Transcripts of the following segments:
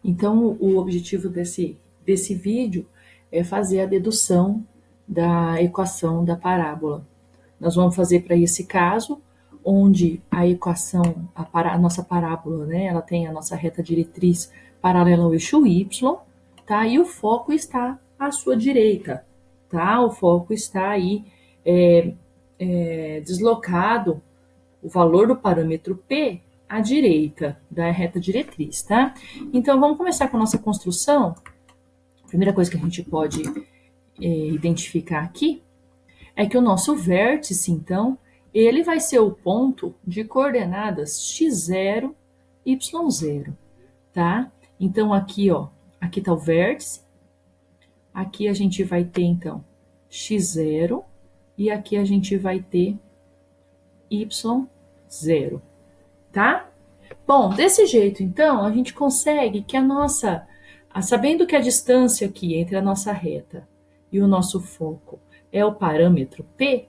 Então, o objetivo desse vídeo é fazer a dedução da equação da parábola. Nós vamos fazer para esse caso, onde a equação, a nossa parábola, né, ela tem a nossa reta diretriz paralela ao eixo y, tá? E o foco está à sua direita, tá? O foco está aí deslocado, o valor do parâmetro P à direita da reta diretriz, tá? Então, vamos começar com a nossa construção. A primeira coisa que a gente pode identificar aqui é que o nosso vértice, então, ele vai ser o ponto de coordenadas x0, y0, tá? Então, aqui, ó, aqui tá o vértice, aqui a gente vai ter, então, x0, e aqui a gente vai ter y0, tá? Bom, desse jeito, então, a gente consegue que sabendo que a distância aqui entre a nossa reta e o nosso foco é o parâmetro P,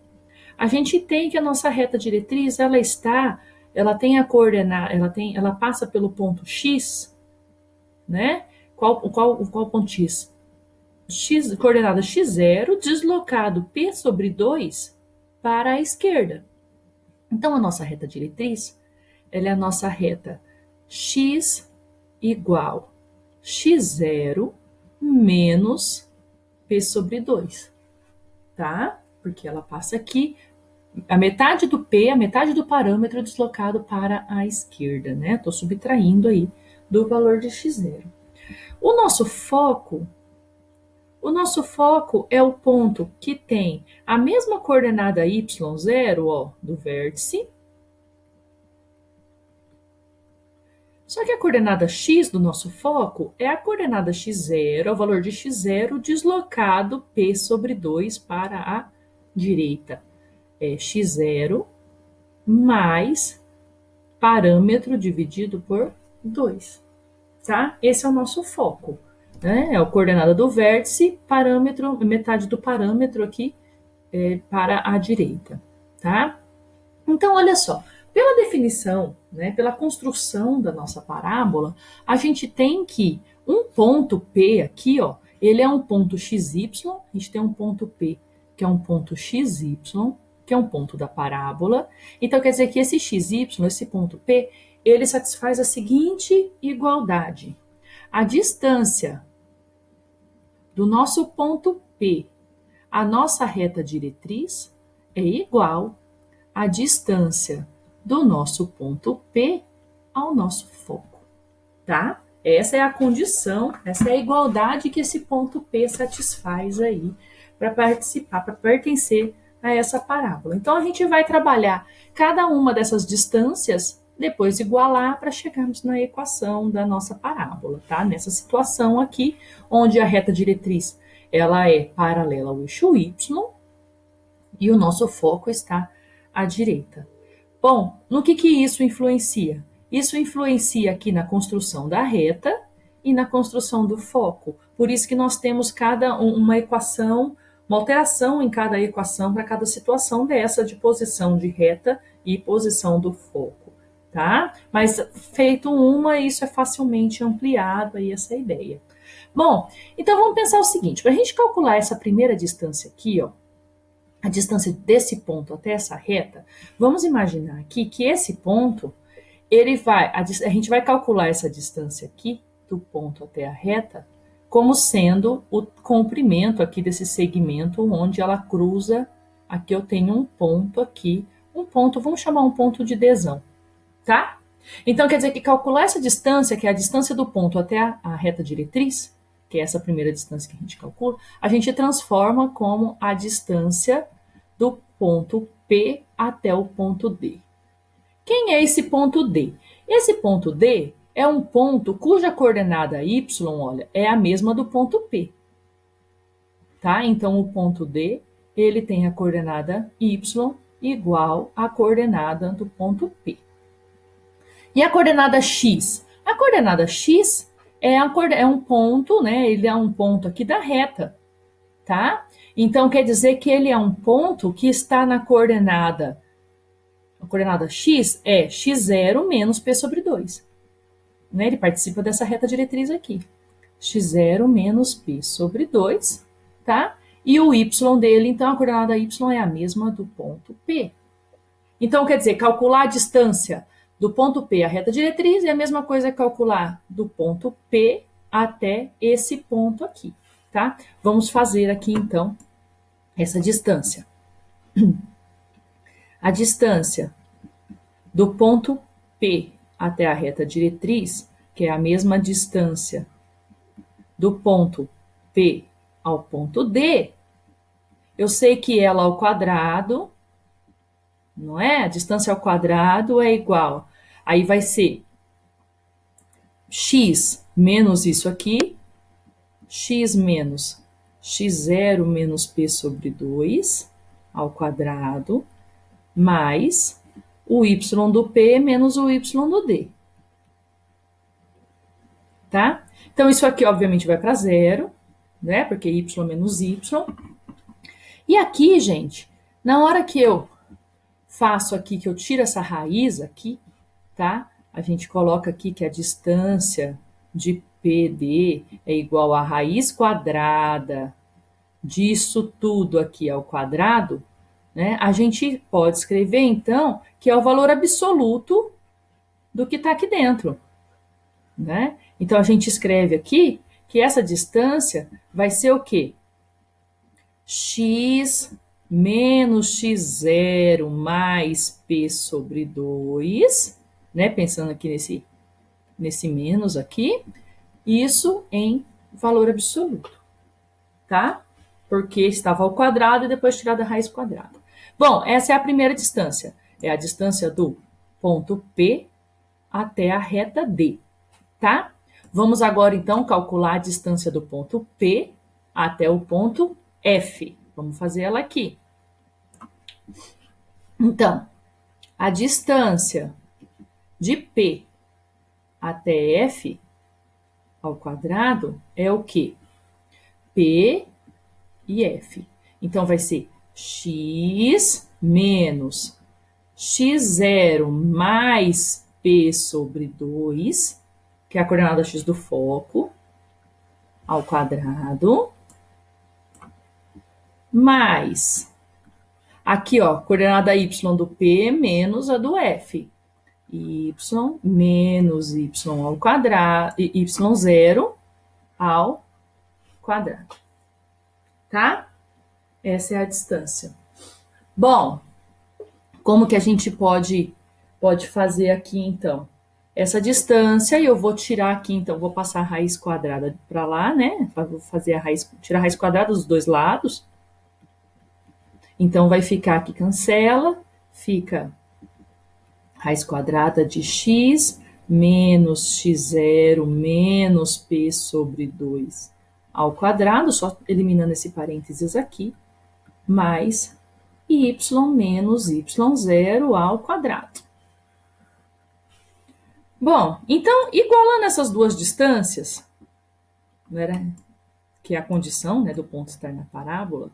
a gente tem que a nossa reta diretriz, ela tem a coordenada, ela passa pelo ponto X, né? Qual ponto X? Coordenada x0, deslocado P sobre 2 para a esquerda. Então, a nossa reta diretriz, ela é a nossa reta x igual x0 menos P sobre 2, tá? Porque ela passa aqui, a metade do P, a metade do parâmetro deslocado para a esquerda, né? Estou subtraindo aí do valor de x0. O nosso foco é o ponto que tem a mesma coordenada y0, ó, do vértice. Só que a coordenada x do nosso foco é a coordenada x0, é o valor de x0 deslocado P sobre 2 para a direita. É x0 mais parâmetro dividido por 2, tá? Esse é o nosso foco, né? É a coordenada do vértice, parâmetro, metade do parâmetro aqui para a direita, tá? Então, olha só, pela definição, né, pela construção da nossa parábola, a gente tem que um ponto P aqui, ó, ele é um ponto XY, a gente tem um ponto P, que é um ponto XY, que é um ponto da parábola. Então, quer dizer que esse XY, esse ponto P, ele satisfaz a seguinte igualdade. A distância do nosso ponto P à nossa reta diretriz é igual à distância do nosso ponto P ao nosso foco, tá? Essa é a condição, essa é a igualdade que esse ponto P satisfaz aí para participar, para pertencer a essa parábola. Então, a gente vai trabalhar cada uma dessas distâncias, depois igualar para chegarmos na equação da nossa parábola, tá? Nessa situação aqui, onde a reta diretriz ela é paralela ao eixo Y e o nosso foco está à direita. Bom, no que isso influencia? Isso influencia aqui na construção da reta e na construção do foco. Por isso que nós temos uma equação, uma alteração em cada equação para cada situação dessa de posição de reta e posição do foco, tá? Mas feito uma, isso é facilmente ampliado aí, essa ideia. Bom, então vamos pensar o seguinte, para a gente calcular essa primeira distância aqui, ó, a distância desse ponto até essa reta, vamos imaginar aqui que esse ponto, a gente vai calcular essa distância aqui, do ponto até a reta, como sendo o comprimento aqui desse segmento onde ela cruza, aqui eu tenho um ponto aqui, vamos chamar um ponto de adesão, tá? Então, quer dizer que calcular essa distância, que é a distância do ponto até a reta diretriz, que é essa primeira distância que a gente calcula, a gente transforma como a distância do ponto P até o ponto D. Quem é esse ponto D? Esse ponto D é um ponto cuja coordenada y, olha, é a mesma do ponto P. Tá? Então, o ponto D, ele tem a coordenada y igual à coordenada do ponto P. E a coordenada x? A coordenada x é um ponto, né? Ele é um ponto aqui da reta, tá? Então, quer dizer que ele é um ponto que está na coordenada. A coordenada x é x0 menos p sobre 2. né? Ele participa dessa reta diretriz aqui. x0 menos p sobre 2, tá? E o y dele, então, a coordenada y é a mesma do ponto P. Então, quer dizer, calcular a distância do ponto P à reta diretriz é a mesma coisa que calcular do ponto P até esse ponto aqui, tá? Vamos fazer aqui, então, essa distância. A distância do ponto P até a reta diretriz, que é a mesma distância do ponto P ao ponto D, eu sei que ela ao quadrado, não é? A distância ao quadrado é igual. Aí vai ser x menos isso aqui, x menos x0 menos p sobre 2 ao quadrado, mais o y do P menos o y do D. Tá? Então, isso aqui, obviamente, vai para zero, né? Porque y menos y. E aqui, gente, na hora que eu faço aqui, que eu tiro essa raiz aqui, tá? A gente coloca aqui que a distância de PD é igual a raiz quadrada disso tudo aqui ao quadrado, né? A gente pode escrever, então, que é o valor absoluto do que está aqui dentro, né? Então, a gente escreve aqui que essa distância vai ser o quê? X menos x0 mais p sobre 2, né? Pensando aqui nesse menos aqui, isso em valor absoluto, tá? Porque estava ao quadrado e depois tirada a raiz quadrada. Bom, essa é a primeira distância. É a distância do ponto P até a reta D, tá? Vamos agora, então, calcular a distância do ponto P até o ponto F. Vamos fazer ela aqui. Então, a distância de P até F ao quadrado é o quê? P e F. Então, vai ser x menos x0 mais p sobre 2, que é a coordenada x do foco, ao quadrado, mais, aqui, ó, coordenada y do P menos a do F. Y menos y ao quadrado, y0 ao quadrado. Tá? Essa é a distância. Bom, como que a gente pode fazer aqui, então? Essa distância, eu vou tirar aqui, então, vou passar a raiz quadrada para lá, né? Vou fazer tirar a raiz quadrada dos dois lados. Então, vai ficar aqui, cancela, fica raiz quadrada de x menos x0 menos p sobre 2 ao quadrado, só eliminando esse parênteses aqui, mais y menos y0 ao quadrado. Bom, então, igualando essas duas distâncias, né, que é a condição, né, do ponto estar na parábola,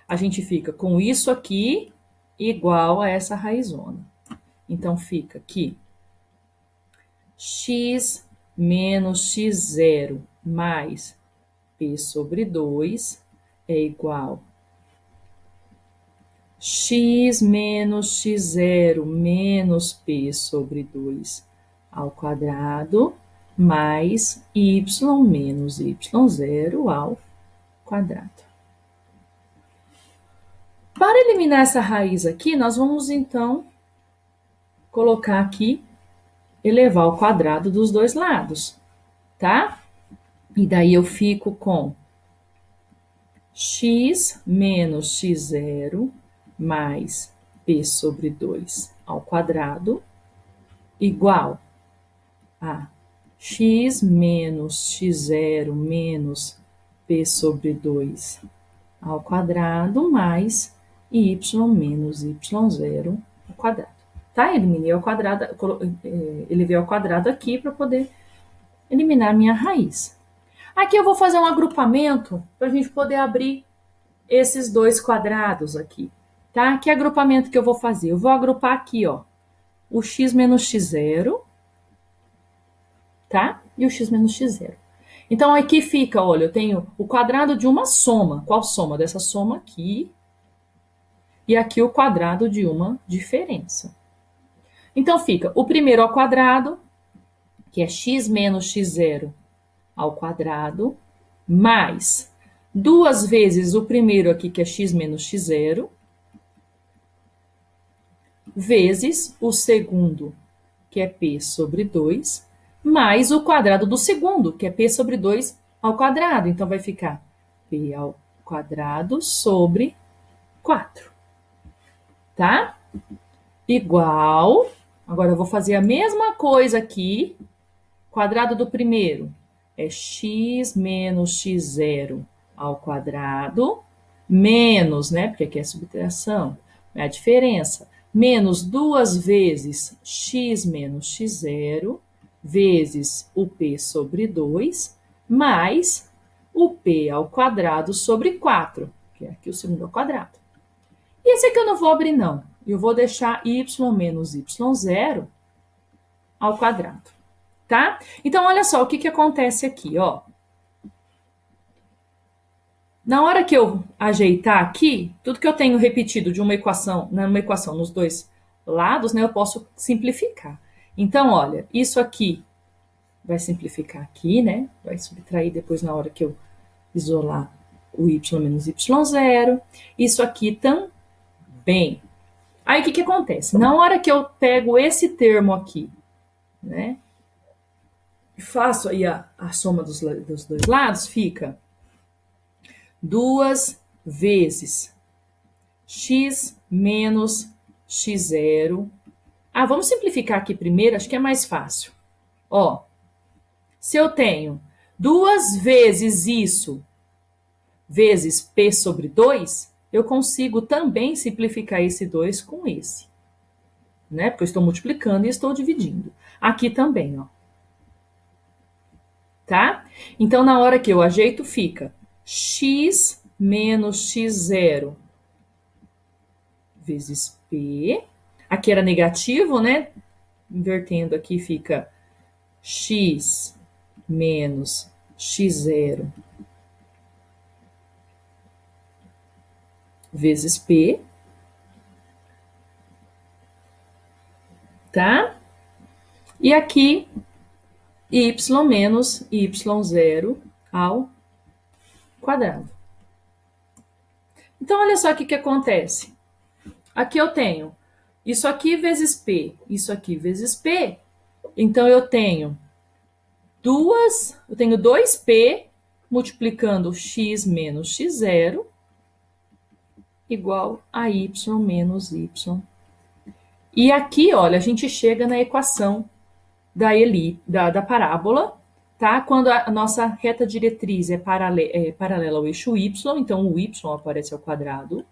a gente fica com isso aqui igual a essa raizona. Então, fica aqui x menos x0 mais p sobre 2 é igual x menos x0 menos p sobre 2 ao quadrado mais y menos y0 ao quadrado. Para eliminar essa raiz aqui, nós vamos, então, colocar aqui, elevar ao quadrado dos dois lados, tá? E daí eu fico com x menos x0 mais p sobre 2 ao quadrado igual a x menos x0 menos p sobre 2 ao quadrado mais y menos y0 ao quadrado. Tá? Eliminei ao quadrado, elevei ao quadrado aqui para poder eliminar a minha raiz. Aqui eu vou fazer um agrupamento para a gente poder abrir esses dois quadrados aqui, tá? Que agrupamento que eu vou fazer? Eu vou agrupar aqui, ó, o x menos x0, tá? E o x menos x0. Então, aqui fica, olha, eu tenho o quadrado de uma soma. Qual soma? Dessa soma aqui. E aqui o quadrado de uma diferença. Então, fica o primeiro ao quadrado, que é x menos x0 ao quadrado, mais 2 vezes o primeiro aqui, que é x menos x0, vezes o segundo, que é p sobre 2, mais o quadrado do segundo, que é p sobre 2 ao quadrado. Então, vai ficar p ao quadrado sobre 4. Tá? Igual. Agora, eu vou fazer a mesma coisa aqui. Quadrado do primeiro é x menos x0 ao quadrado, menos, né? Porque aqui é subtração, é a diferença. Menos 2 vezes x menos x0, vezes o p sobre 2, mais o p ao quadrado sobre 4, que é aqui o segundo ao quadrado. E esse aqui eu não vou abrir, não. Eu vou deixar y menos y0 ao quadrado, tá? Então, olha só o que acontece aqui, ó. Na hora que eu ajeitar aqui, tudo que eu tenho repetido de uma equação nos dois lados, né, eu posso simplificar. Então, olha, isso aqui vai simplificar aqui, né? Vai subtrair depois na hora que eu isolar o y menos y0. Isso aqui também. Aí, o que acontece? Na hora que eu pego esse termo aqui, né? E faço aí a soma dos dois lados, fica 2 vezes x menos x0. Ah, vamos simplificar aqui primeiro, acho que é mais fácil. Ó, se eu tenho 2 vezes isso, vezes p sobre 2, eu consigo também simplificar esse 2 com esse. Né? Porque eu estou multiplicando e estou dividindo. Aqui também, ó. Tá? Então, na hora que eu ajeito, fica x menos x0 vezes p. Aqui era negativo, né? Invertendo aqui fica x menos x0 vezes p. Tá? E aqui, y menos y0 ao quadrado. Então, olha só o que acontece. Aqui eu tenho isso aqui vezes p, isso aqui vezes p. Então, eu tenho 2p multiplicando x menos x0 igual a y menos y. E aqui, olha, a gente chega na equação da parábola, tá? Quando a nossa reta diretriz é paralela ao eixo y, então o y aparece ao quadrado,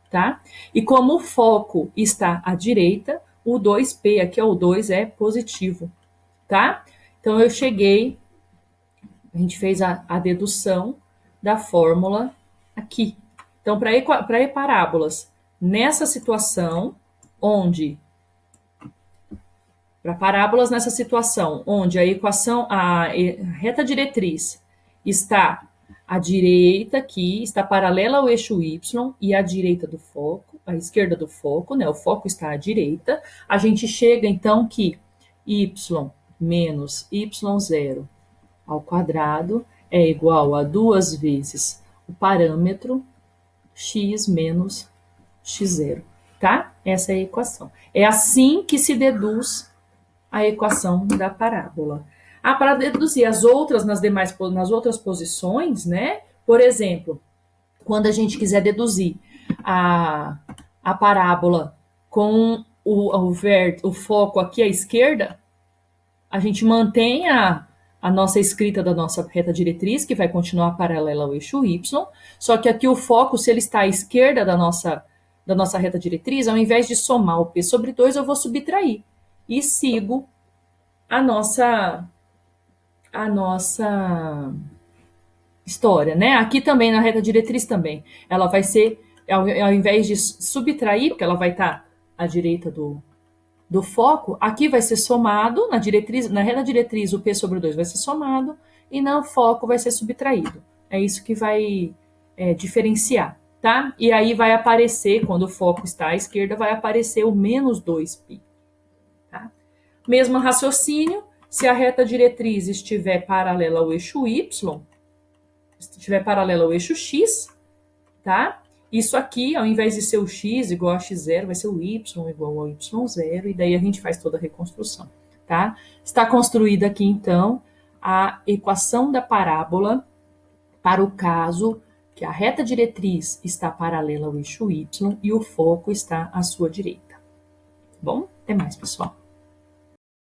tá? E como o foco está à direita, o 2p, aqui é o 2, é positivo, tá? Então, eu cheguei, a gente fez a dedução da fórmula aqui. Então, para parábolas nessa situação, para parábolas nessa situação, onde a reta diretriz está à direita aqui, está paralela ao eixo y e à direita do foco, à esquerda do foco, né? O foco está à direita. A gente chega então que y menos y0 ao quadrado é igual a 2 vezes o parâmetro x menos x0, tá? Essa é a equação. É assim que se deduz a equação da parábola. Ah, para deduzir as outras nas outras posições, né? Por exemplo, quando a gente quiser deduzir a parábola com o foco aqui à esquerda, a gente mantém a nossa escrita da nossa reta diretriz, que vai continuar paralela ao eixo y, só que aqui o foco, se ele está à esquerda da nossa reta diretriz, ao invés de somar o p sobre 2, eu vou subtrair. E sigo a nossa história, né? Aqui também, na reta diretriz também, ela vai ser, ao invés de subtrair, porque ela vai estar à direita do do foco, aqui vai ser somado, na reta diretriz o P sobre 2 vai ser somado, e no foco vai ser subtraído. É isso que vai diferenciar, tá? E aí vai aparecer, quando o foco está à esquerda, vai aparecer o menos 2π. Tá? Mesmo raciocínio, se a reta diretriz estiver paralela ao eixo y, estiver paralela ao eixo x, tá? Isso aqui, ao invés de ser o x igual a x0, vai ser o y igual ao y0, e daí a gente faz toda a reconstrução, tá? Está construída aqui, então, a equação da parábola para o caso que a reta diretriz está paralela ao eixo y e o foco está à sua direita. Bom, até mais, pessoal.